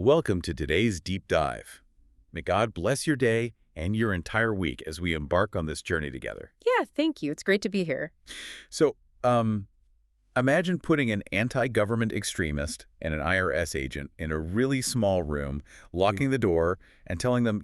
Welcome to today's deep dive. May God bless your day and your entire week as we embark on this journey together. Yeah, thank you. It's great to be here. So, imagine putting an anti-government extremist and an IRS agent in a really small room, locking the door, and telling them,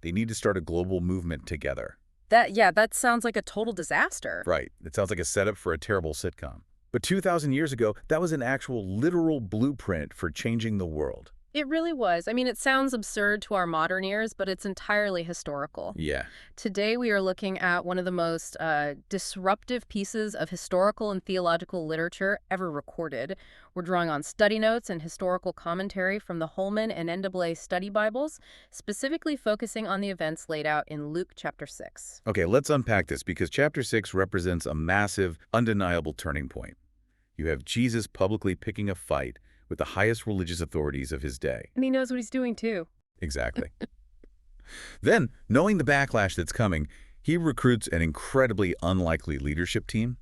they need to start a global movement together. That sounds like a total disaster. Right. It sounds like a setup for a terrible sitcom. But 2,000 years ago, that was an actual literal blueprint for changing the world. It really was. I mean, it sounds absurd to our modern ears, but it's entirely historical. Yeah. Today, we are looking at one of the most disruptive pieces of historical and theological literature ever recorded. We're drawing on study notes and historical commentary from the Holman and NAA study Bibles, specifically focusing on the events laid out in Luke chapter 6. Okay, let's unpack this because chapter 6 represents a massive, undeniable turning point. You have Jesus publicly picking a fight with the highest religious authorities of his day. And he knows what he's doing, too. Exactly. Then, knowing the backlash that's coming, he recruits an incredibly unlikely leadership team.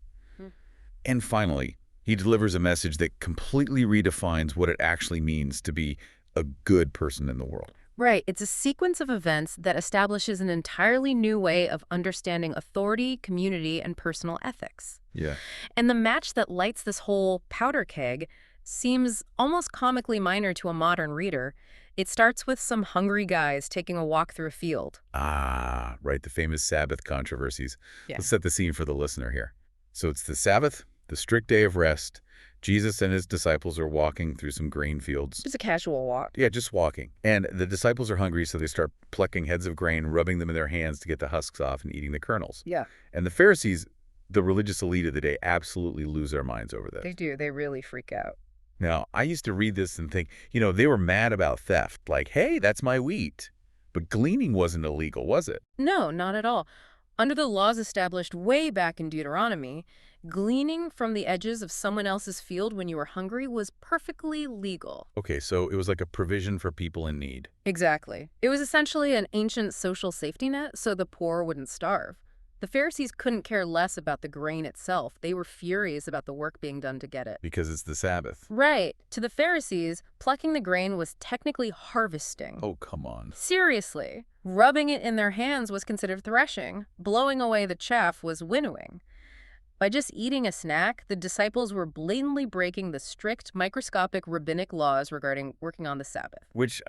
And finally, he delivers a message that completely redefines what it actually means to be a good person in the world. Right. It's a sequence of events that establishes an entirely new way of understanding authority, community, and personal ethics. Yeah. And the match that lights this whole powder keg seems almost comically minor to a modern reader. It starts with some hungry guys taking a walk through a field. Ah, right, the famous Sabbath controversies. Yeah. Let's set the scene for the listener here. So it's the Sabbath, the strict day of rest. Jesus and his disciples are walking through some grain fields. Just a casual walk. Yeah, just walking. And the disciples are hungry, so they start plucking heads of grain, rubbing them in their hands to get the husks off and eating the kernels. Yeah. And the Pharisees, the religious elite of the day, absolutely lose their minds over this. They do. They really freak out. Now, I used to read this and think, they were mad about theft. Like, hey, that's my wheat. But gleaning wasn't illegal, was it? No, not at all. Under the laws established way back in Deuteronomy, gleaning from the edges of someone else's field when you were hungry was perfectly legal. Okay, so it was like a provision for people in need. Exactly. It was essentially an ancient social safety net so the poor wouldn't starve. The Pharisees couldn't care less about the grain itself. They were furious about the work being done to get it. Because it's the Sabbath. Right. To the Pharisees, plucking the grain was technically harvesting. Oh, come on. Seriously. Rubbing it in their hands was considered threshing. Blowing away the chaff was winnowing. By just eating a snack, the disciples were blatantly breaking the strict, microscopic rabbinic laws regarding working on the Sabbath. Which,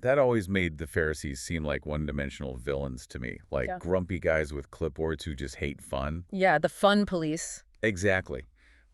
that always made the Pharisees seem like one-dimensional villains to me. Like grumpy guys with clipboards who just hate fun. Yeah, the fun police. Exactly.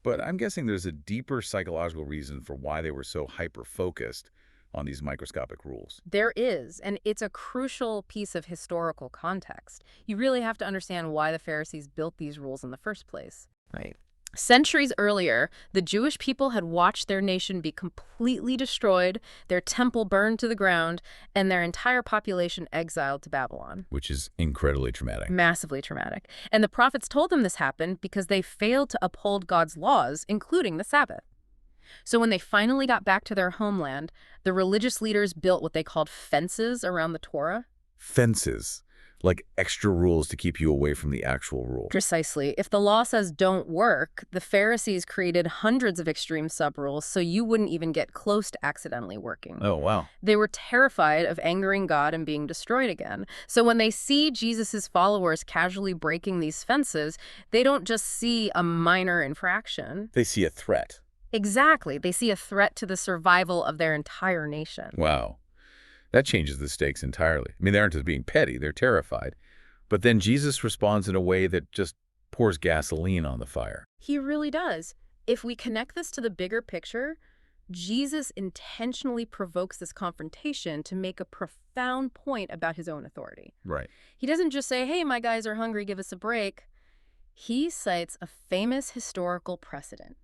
But I'm guessing there's a deeper psychological reason for why they were so hyper-focused on these microscopic rules. There is, and it's a crucial piece of historical context. You really have to understand why the Pharisees built these rules in the first place. Right. Centuries earlier, the Jewish people had watched their nation be completely destroyed, their temple burned to the ground, and their entire population exiled to Babylon. Which is incredibly traumatic. Massively traumatic. And the prophets told them this happened because they failed to uphold God's laws, including the Sabbath. So when they finally got back to their homeland, the religious leaders built what they called fences around the Torah. Fences. Like extra rules to keep you away from the actual rule. Precisely. If the law says don't work, the Pharisees created hundreds of extreme sub-rules so you wouldn't even get close to accidentally working. Oh, wow. They were terrified of angering God and being destroyed again. So when they see Jesus's followers casually breaking these fences, they don't just see a minor infraction. They see a threat. Exactly. They see a threat to the survival of their entire nation. Wow. That changes the stakes entirely. They aren't just being petty, they're terrified. But then Jesus responds in a way that just pours gasoline on the fire. He really does. If we connect this to the bigger picture, Jesus intentionally provokes this confrontation to make a profound point about his own authority. Right. He doesn't just say, hey, my guys are hungry, give us a break. He cites a famous historical precedent.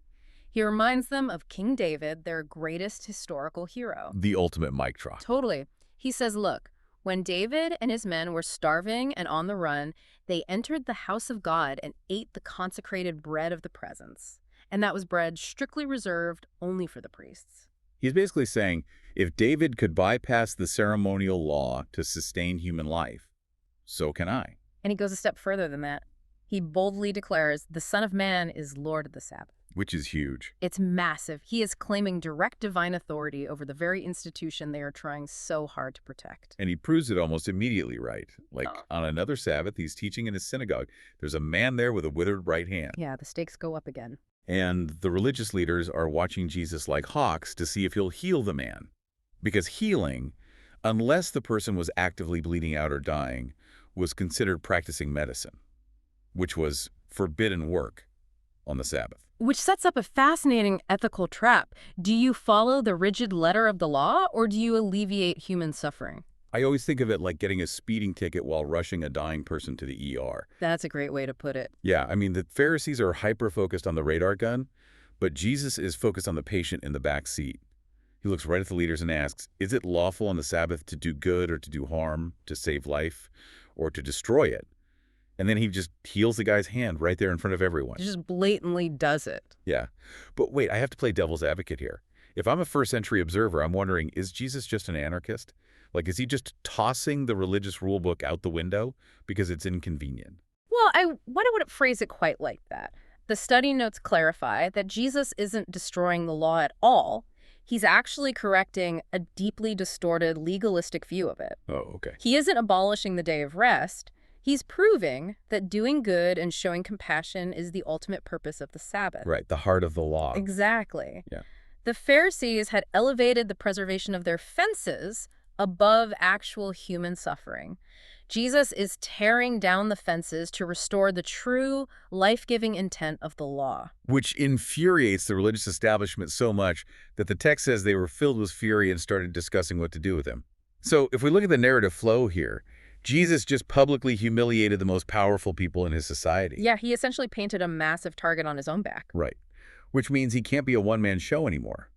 He reminds them of King David, their greatest historical hero. The ultimate mic drop. Totally. He says, look, when David and his men were starving and on the run, they entered the house of God and ate the consecrated bread of the presence. And that was bread strictly reserved only for the priests. He's basically saying, if David could bypass the ceremonial law to sustain human life, so can I. And he goes a step further than that. He boldly declares, the Son of Man is Lord of the Sabbath. Which is huge. It's massive. He is claiming direct divine authority over the very institution they are trying so hard to protect. And he proves it almost immediately right. Like, Oh. on another Sabbath, he's teaching in his synagogue. There's a man there with a withered right hand. Yeah, the stakes go up again. And the religious leaders are watching Jesus like hawks to see if he'll heal the man. Because healing, unless the person was actively bleeding out or dying, was considered practicing medicine, which was forbidden work on the Sabbath. Which sets up a fascinating ethical trap. Do you follow the rigid letter of the law, or do you alleviate human suffering? I always think of it like getting a speeding ticket while rushing a dying person to the ER. That's a great way to put it. Yeah, I mean, the Pharisees are hyper-focused on the radar gun, but Jesus is focused on the patient in the back seat. He looks right at the leaders and asks, is it lawful on the Sabbath to do good or to do harm, to save life, or to destroy it? And then he just heals the guy's hand right there in front of everyone. He just blatantly does it. Yeah. But wait, I have to play devil's advocate here. If I'm a first-century observer, I'm wondering, is Jesus just an anarchist? Like, is he just tossing the religious rule book out the window because it's inconvenient? Well, I wouldn't phrase it quite like that. The study notes clarify that Jesus isn't destroying the law at all. He's actually correcting a deeply distorted legalistic view of it. Oh, okay. He isn't abolishing the day of rest. He's proving that doing good and showing compassion is the ultimate purpose of the Sabbath. Right, the heart of the law. Exactly. Yeah. The Pharisees had elevated the preservation of their fences above actual human suffering. Jesus is tearing down the fences to restore the true, life-giving intent of the law. Which infuriates the religious establishment so much that the text says they were filled with fury and started discussing what to do with him. So if we look at the narrative flow here, Jesus just publicly humiliated the most powerful people in his society. Yeah, he essentially painted a massive target on his own back. Right. Which means he can't be a one-man show anymore.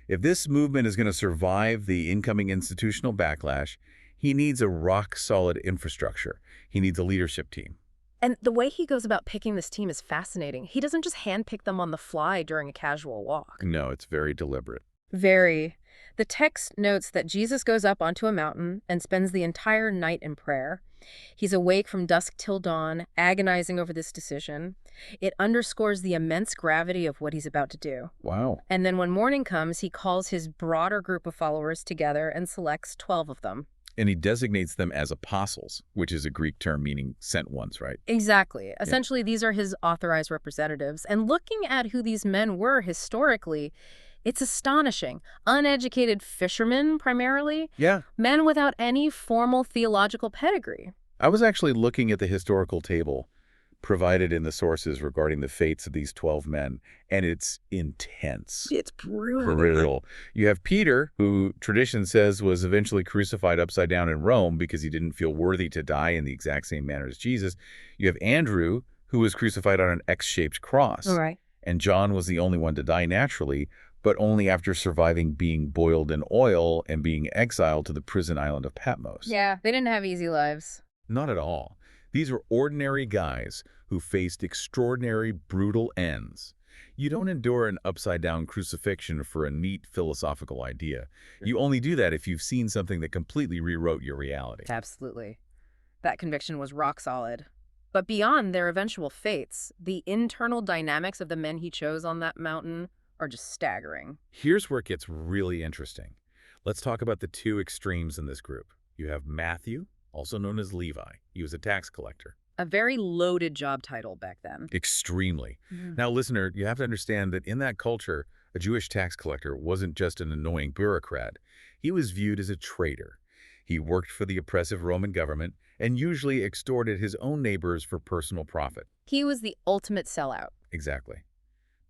If this movement is going to survive the incoming institutional backlash, he needs a rock-solid infrastructure. He needs a leadership team. And the way he goes about picking this team is fascinating. He doesn't just handpick them on the fly during a casual walk. No, it's very deliberate. Very. The text notes that Jesus goes up onto a mountain and spends the entire night in prayer. He's awake from dusk till dawn, agonizing over this decision. It underscores the immense gravity of what he's about to do. Wow. And then when morning comes, he calls his broader group of followers together and selects 12 of them. And he designates them as apostles, which is a Greek term meaning sent ones, right? Exactly. Essentially, these are his authorized representatives. And looking at who these men were historically, it's astonishing. Uneducated fishermen, primarily. Yeah. Men without any formal theological pedigree. I was actually looking at the historical table provided in the sources regarding the fates of these 12 men, and it's intense. It's brutal. Brutal. You have Peter, who tradition says was eventually crucified upside down in Rome because he didn't feel worthy to die in the exact same manner as Jesus. You have Andrew, who was crucified on an X-shaped cross. All right. And John was the only one to die naturally, but only after surviving being boiled in oil and being exiled to the prison island of Patmos. Yeah, they didn't have easy lives. Not at all. These were ordinary guys who faced extraordinary, brutal ends. You don't endure an upside-down crucifixion for a neat philosophical idea. You only do that if you've seen something that completely rewrote your reality. Absolutely. That conviction was rock solid. But beyond their eventual fates, the internal dynamics of the men he chose on that mountain are just staggering. Here's where it gets really interesting. Let's talk about the two extremes in this group. You have Matthew, also known as Levi. He was a tax collector. A very loaded job title back then. Extremely. Now, listener, you have to understand that in that culture, a Jewish tax collector wasn't just an annoying bureaucrat. He was viewed as a traitor. He worked for the oppressive Roman government and usually extorted his own neighbors for personal profit. He was the ultimate sellout. Exactly.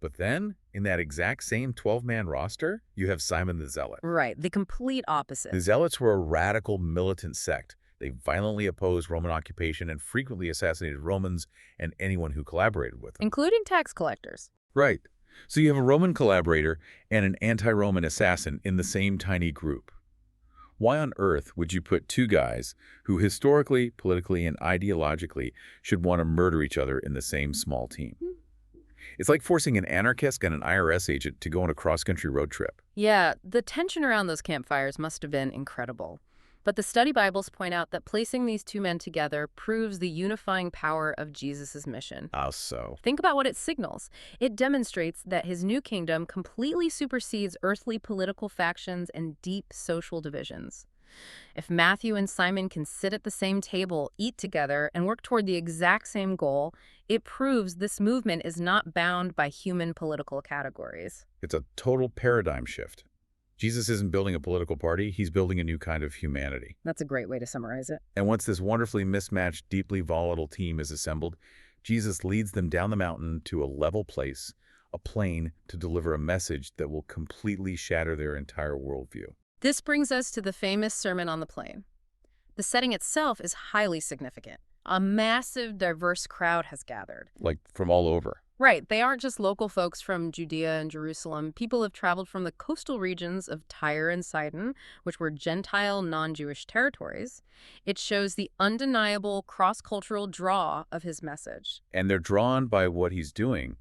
But then, in that exact same 12-man roster, you have Simon the Zealot. Right, the complete opposite. The Zealots were a radical militant sect. They violently opposed Roman occupation and frequently assassinated Romans and anyone who collaborated with them. Including tax collectors. Right. So you have a Roman collaborator and an anti-Roman assassin in the same tiny group. Why on earth would you put two guys who historically, politically, and ideologically should want to murder each other in the same small team? It's like forcing an anarchist and an IRS agent to go on a cross-country road trip. Yeah, the tension around those campfires must have been incredible. But the study Bibles point out that placing these two men together proves the unifying power of Jesus' mission. How so? Think about what it signals. It demonstrates that his new kingdom completely supersedes earthly political factions and deep social divisions. If Matthew and Simon can sit at the same table, eat together, and work toward the exact same goal, it proves this movement is not bound by human political categories. It's a total paradigm shift. Jesus isn't building a political party, he's building a new kind of humanity. That's a great way to summarize it. And once this wonderfully mismatched, deeply volatile team is assembled, Jesus leads them down the mountain to a level place, a plain, to deliver a message that will completely shatter their entire worldview. This brings us to the famous Sermon on the Plain. The setting itself is highly significant. A massive, diverse crowd has gathered. Like from all over. Right, they aren't just local folks from Judea and Jerusalem. People have traveled from the coastal regions of Tyre and Sidon, which were Gentile, non-Jewish territories. It shows the undeniable cross-cultural draw of his message. And they're drawn by what he's doing.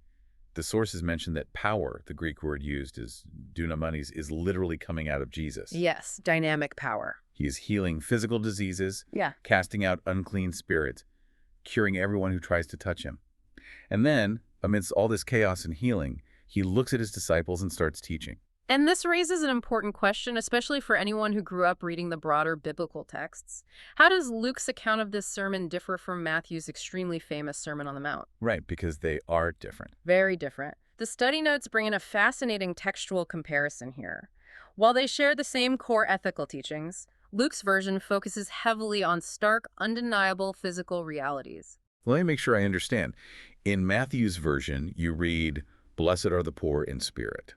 The sources mention that power, the Greek word used is dunamis, is literally coming out of Jesus. Yes, dynamic power. He is healing physical diseases, Yeah. casting out unclean spirits, curing everyone who tries to touch him. And then, amidst all this chaos and healing, he looks at his disciples and starts teaching. And this raises an important question, especially for anyone who grew up reading the broader biblical texts. How does Luke's account of this sermon differ from Matthew's extremely famous Sermon on the Mount? Right, because they are different. Very different. The study notes bring in a fascinating textual comparison here. While they share the same core ethical teachings, Luke's version focuses heavily on stark, undeniable physical realities. Let me make sure I understand. In Matthew's version, you read, "Blessed are the poor in spirit."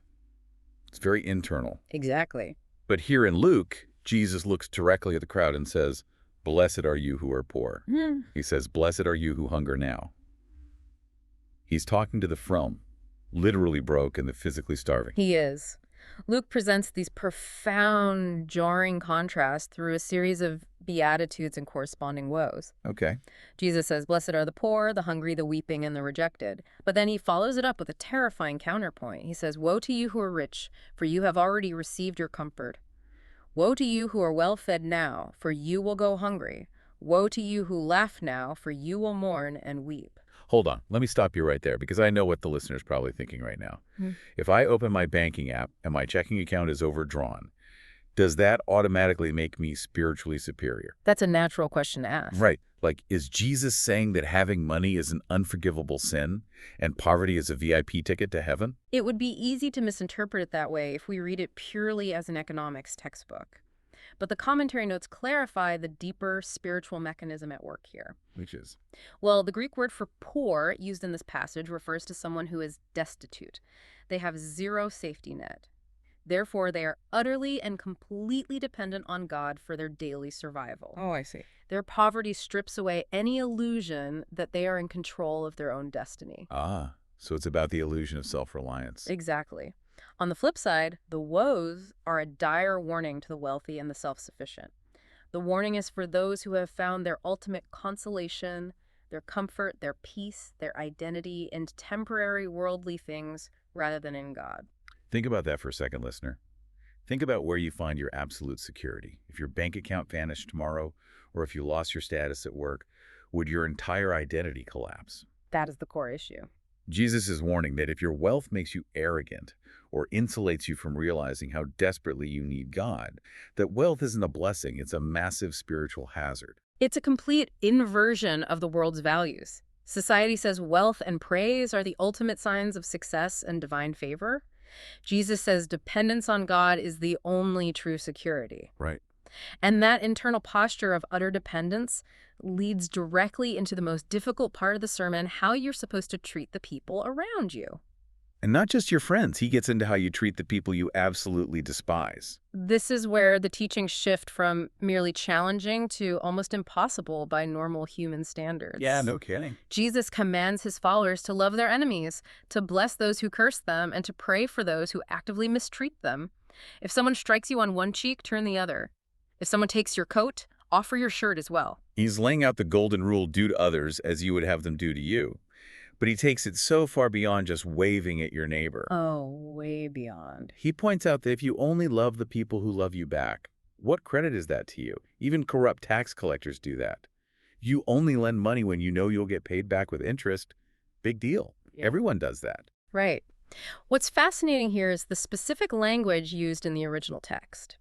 It's very internal. Exactly. But here in Luke, Jesus looks directly at the crowd and says, "Blessed are you who are poor." He says, "Blessed are you who hunger now." He's talking to the from, literally broke and the physically starving. He is. Luke presents these profound, jarring contrasts through a series of beatitudes and corresponding woes. Okay. Jesus says, "Blessed are the poor, the hungry, the weeping, and the rejected." But then he follows it up with a terrifying counterpoint. He says, "Woe to you who are rich, for you have already received your comfort. Woe to you who are well-fed now, for you will go hungry. Woe to you who laugh now, for you will mourn and weep." Hold on. Let me stop you right there because I know what the listener's probably thinking right now. If I open my banking app and my checking account is overdrawn, does that automatically make me spiritually superior? That's a natural question to ask. Right. Like, is Jesus saying that having money is an unforgivable sin and poverty is a VIP ticket to heaven? It would be easy to misinterpret it that way if we read it purely as an economics textbook. But the commentary notes clarify the deeper spiritual mechanism at work here. Which is? Well, the Greek word for poor used in this passage refers to someone who is destitute. They have zero safety net. Therefore, they are utterly and completely dependent on God for their daily survival. Oh, I see. Their poverty strips away any illusion that they are in control of their own destiny. Ah, so it's about the illusion of self-reliance. Exactly. On the flip side, the woes are a dire warning to the wealthy and the self-sufficient. The warning is for those who have found their ultimate consolation, their comfort, their peace, their identity in temporary worldly things rather than in God. Think about that for a second, listener. Think about where you find your absolute security. If your bank account vanished tomorrow, or if you lost your status at work, would your entire identity collapse? That is the core issue. Jesus is warning that if your wealth makes you arrogant or insulates you from realizing how desperately you need God, that wealth isn't a blessing, it's a massive spiritual hazard. It's a complete inversion of the world's values. Society says wealth and praise are the ultimate signs of success and divine favor. Jesus says dependence on God is the only true security. Right. And that internal posture of utter dependence leads directly into the most difficult part of the sermon, how you're supposed to treat the people around you. And not just your friends. He gets into how you treat the people you absolutely despise. This is where the teachings shift from merely challenging to almost impossible by normal human standards. Yeah, no kidding. Jesus commands his followers to love their enemies, to bless those who curse them, and to pray for those who actively mistreat them. If someone strikes you on one cheek, turn the other. If someone takes your coat, offer your shirt as well. He's laying out the golden rule, do to others as you would have them do to you. But he takes it so far beyond just waving at your neighbor. Oh, way beyond. He points out that if you only love the people who love you back, What credit is that to you? Even corrupt tax collectors do that. You only lend money when you know you'll get paid back with interest. Big deal. Yeah. Everyone does that. Right. What's fascinating here is the specific language used in the original text.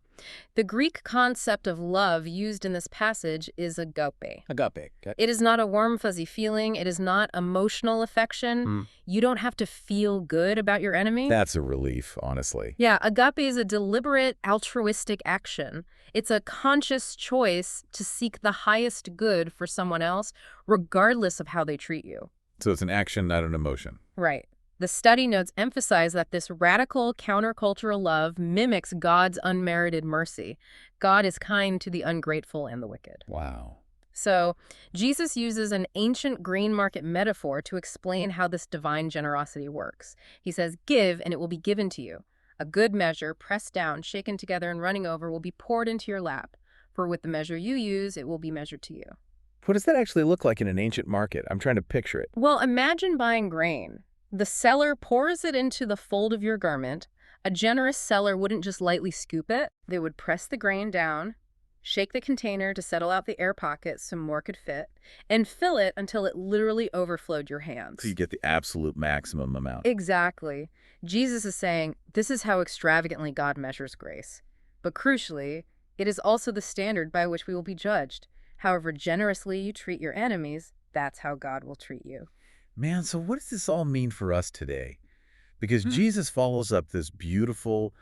The Greek concept of love used in this passage is agape. Agape. Okay. It is not a warm, fuzzy feeling. It is not emotional affection. You don't have to feel good about your enemy. That's a relief, honestly. Yeah, agape is a deliberate, altruistic action. It's a conscious choice to seek the highest good for someone else, regardless of how they treat you. So it's an action, not an emotion. Right. The study notes emphasize that this radical countercultural love mimics God's unmerited mercy. God is kind to the ungrateful and the wicked. Wow. So, Jesus uses an ancient grain market metaphor to explain how this divine generosity works. He says, "Give, and it will be given to you. A good measure, pressed down, shaken together, and running over, will be poured into your lap. For with the measure you use, it will be measured to you." What does that actually look like in an ancient market? I'm trying to picture it. Well, imagine buying grain. The seller pours it into the fold of your garment. A generous seller wouldn't just lightly scoop it. They would press the grain down, shake the container to settle out the air pockets so more could fit, and fill it until it literally overflowed your hands. So you get the absolute maximum amount. Exactly. Jesus is saying this is how extravagantly God measures grace. But crucially, it is also the standard by which we will be judged. However generously you treat your enemies, that's how God will treat you. Man, so what does this all mean for us today? Because Jesus follows up this beautiful,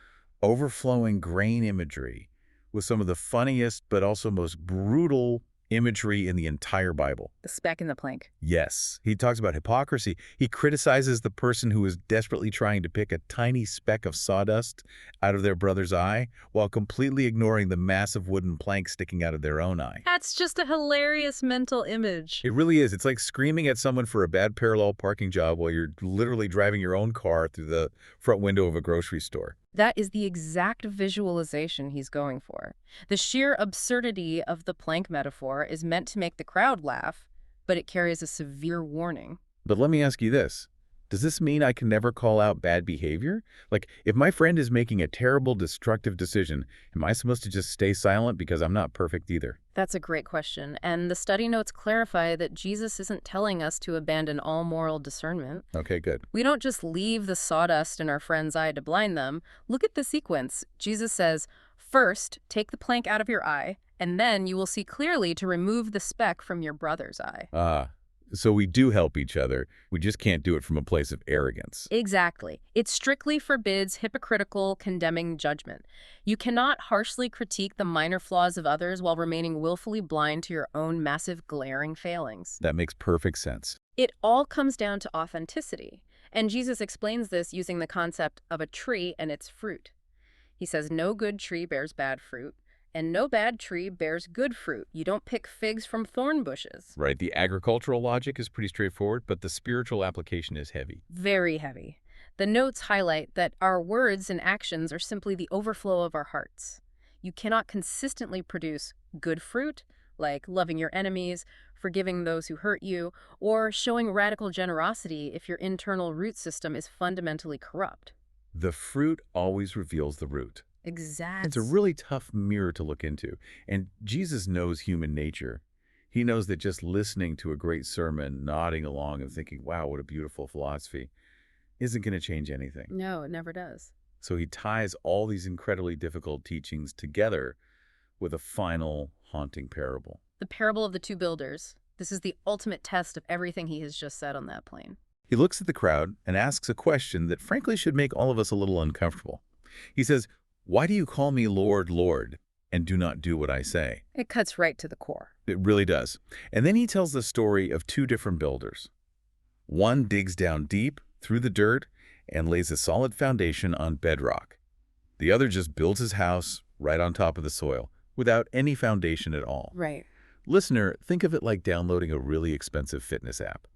overflowing grain imagery with some of the funniest but also most brutal imagery in the entire Bible. The speck in the plank. Yes, he talks about hypocrisy. He criticizes the person who is desperately trying to pick a tiny speck of sawdust out of their brother's eye while completely ignoring the massive wooden plank sticking out of their own eye. That's just a hilarious mental image. It really is. It's like screaming at someone for a bad parallel parking job while you're literally driving your own car through the front window of a grocery store. That is the exact visualization he's going for. The sheer absurdity of the plank metaphor is meant to make the crowd laugh, but it carries a severe warning. But let me ask you this. Does this mean I can never call out bad behavior? Like, if my friend is making a terrible, destructive decision, am I supposed to just stay silent because I'm not perfect either? That's a great question, and the study notes clarify that Jesus isn't telling us to abandon all moral discernment. Okay, good. We don't just leave the sawdust in our friend's eye to blind them. Look at the sequence. Jesus says, "First, take the plank out of your eye, and then you will see clearly to remove the speck from your brother's eye." So we do help each other. We just can't do it from a place of arrogance. Exactly. It strictly forbids hypocritical, condemning judgment. You cannot harshly critique the minor flaws of others while remaining willfully blind to your own massive, glaring failings. That makes perfect sense. It all comes down to authenticity. And Jesus explains this using the concept of a tree and its fruit. He says, "No good tree bears bad fruit, and no bad tree bears good fruit. You don't pick figs from thorn bushes." Right, the agricultural logic is pretty straightforward, but the spiritual application is heavy. Very heavy. The notes highlight that our words and actions are simply the overflow of our hearts. You cannot consistently produce good fruit, like loving your enemies, forgiving those who hurt you, or showing radical generosity if your internal root system is fundamentally corrupt. The fruit always reveals the root. Exactly. It's a really tough mirror to look into. And Jesus knows human nature. He knows that just listening to a great sermon, nodding along and thinking, wow, what a beautiful philosophy, isn't going to change anything. No, it never does. So he ties all these incredibly difficult teachings together with a final haunting parable. The parable of the two builders. This is the ultimate test of everything he has just said on that plane. He looks at the crowd and asks a question that frankly should make all of us a little uncomfortable. He says, "Why do you call me Lord, Lord, and do not do what I say?" It cuts right to the core. It really does. And then he tells the story of two different builders. One digs down deep through the dirt and lays a solid foundation on bedrock. The other just builds his house right on top of the soil without any foundation at all. Right. Listener, think of it like downloading a really expensive fitness app.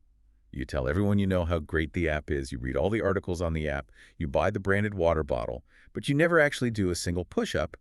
You tell everyone you know how great the app is, you read all the articles on the app, you buy the branded water bottle, but you never actually do a single push-up,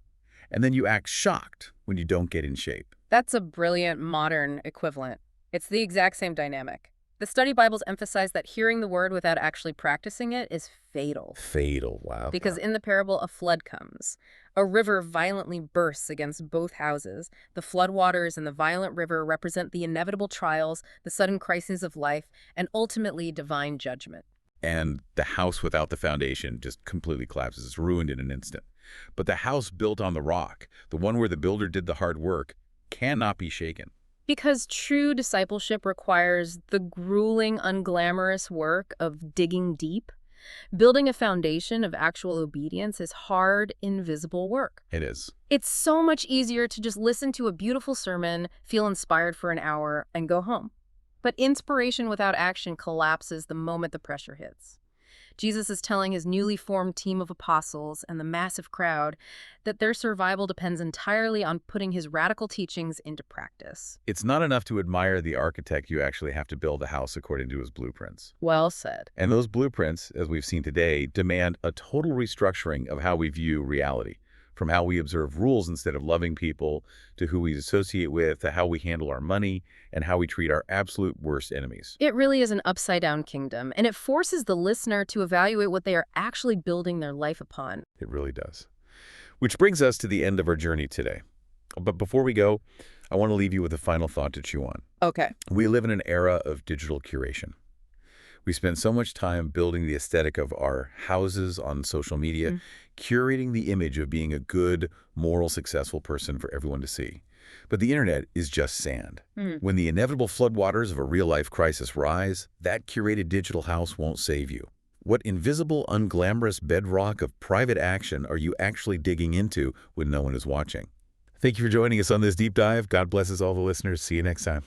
and then you act shocked when you don't get in shape. That's a brilliant modern equivalent. It's the exact same dynamic. The study Bibles emphasize that hearing the word without actually practicing it is fatal. Fatal, wow. Because in the parable, a flood comes. A river violently bursts against both houses. The floodwaters and the violent river represent the inevitable trials, the sudden crises of life, and ultimately divine judgment. And the house without the foundation just completely collapses. It's ruined in an instant. But the house built on the rock, the one where the builder did the hard work, cannot be shaken. Because true discipleship requires the grueling, unglamorous work of digging deep. Building a foundation of actual obedience is hard, invisible work. It is. It's so much easier to just listen to a beautiful sermon, feel inspired for an hour, and go home. But inspiration without action collapses the moment the pressure hits. Jesus is telling his newly formed team of apostles and the massive crowd that their survival depends entirely on putting his radical teachings into practice. It's not enough to admire the architect. You actually have to build a house according to his blueprints. Well said. And those blueprints, as we've seen today, demand a total restructuring of how we view reality, from how we observe rules instead of loving people, to who we associate with, to how we handle our money, and how we treat our absolute worst enemies. It really is an upside-down kingdom, and it forces the listener to evaluate what they are actually building their life upon. It really does. Which brings us to the end of our journey today. But before we go, I want to leave you with a final thought to chew on. Okay. We live in an era of digital curation. We spend so much time building the aesthetic of our houses on social media, curating the image of being a good, moral, successful person for everyone to see. But the internet is just sand. When the inevitable floodwaters of a real-life crisis rise, that curated digital house won't save you. What invisible, unglamorous bedrock of private action are you actually digging into when no one is watching? Thank you for joining us on this deep dive. God blesses all the listeners. See you next time.